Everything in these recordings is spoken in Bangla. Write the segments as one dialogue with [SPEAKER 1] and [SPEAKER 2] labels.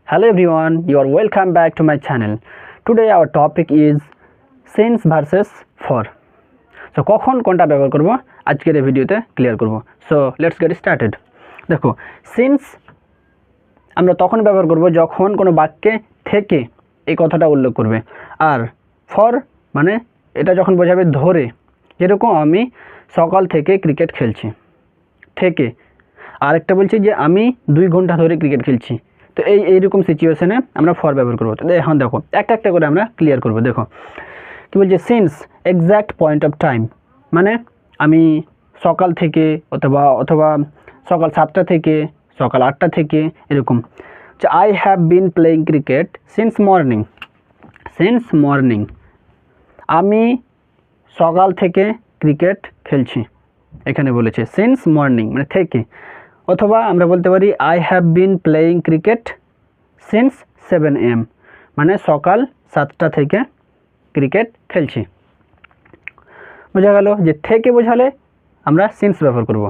[SPEAKER 1] Hello everyone, you are welcome back to my channel. Today our topic is since versus for. So কখন কোনটা ব্যবহার করব আজকের এই ভিডিওতে ক্লিয়ার করব। So let's get started. দেখো সিন্স আমরা তখন ব্যবহার করব যখন কোনো বাক্যে থেকে এই কথাটা উল্লেখ করবে, আর ফর মানে এটা যখন বোঝাবে ধরে, যেরকম আমি সকাল থেকে ক্রিকেট খেলছি, থেকে আরেকটা বলছি যে আমি 2 ঘন্টা ধরে ক্রিকেট খেলছি। তো এইরকম সিচুয়েশনে আমরা ফর ব্যবহার করবো। তো এখন দেখো একটা করে আমরা ক্লিয়ার করব। দেখো কী বলছে, since exact point of time, মানে আমি সকাল থেকে অথবা সকাল 7টা থেকে সকাল 8টা থেকে এরকম। I have been playing cricket since morning. Since morning, আমি সকাল থেকে ক্রিকেট খেলছি, এখানে বলেছে সিন্স মর্নিং মানে থেকে। অথবা আমরা বলতে পারি I have been playing cricket since 7 AM, মানে সকাল 7টা থেকে ক্রিকেট খেলছি। বোঝা গেল যে থেকে বোঝালে আমরা সিন্স ব্যবহার করব।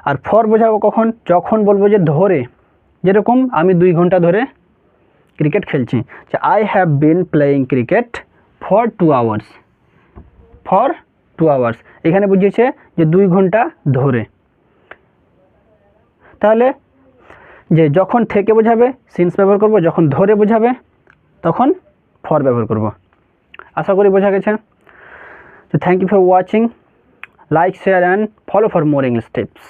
[SPEAKER 1] আর ফর বোঝাবো কখন, যখন বলবো যে ধরে, যেরকম আমি 2 ঘন্টা ধরে ক্রিকেট খেলছি। I have been playing cricket for 2 hours. For 2 hours এখানে বুঝিয়েছে যে 2 ঘন্টা ধরে। তাহলে যে যখন থেকে বোঝাবে সিন্স ব্যবহার করব, যখন ধরে বোঝাবে তখন ফর ব্যবহার করব। আশা করি বোঝা গেছে। তো thank you for watching, like, share and follow for more English tips.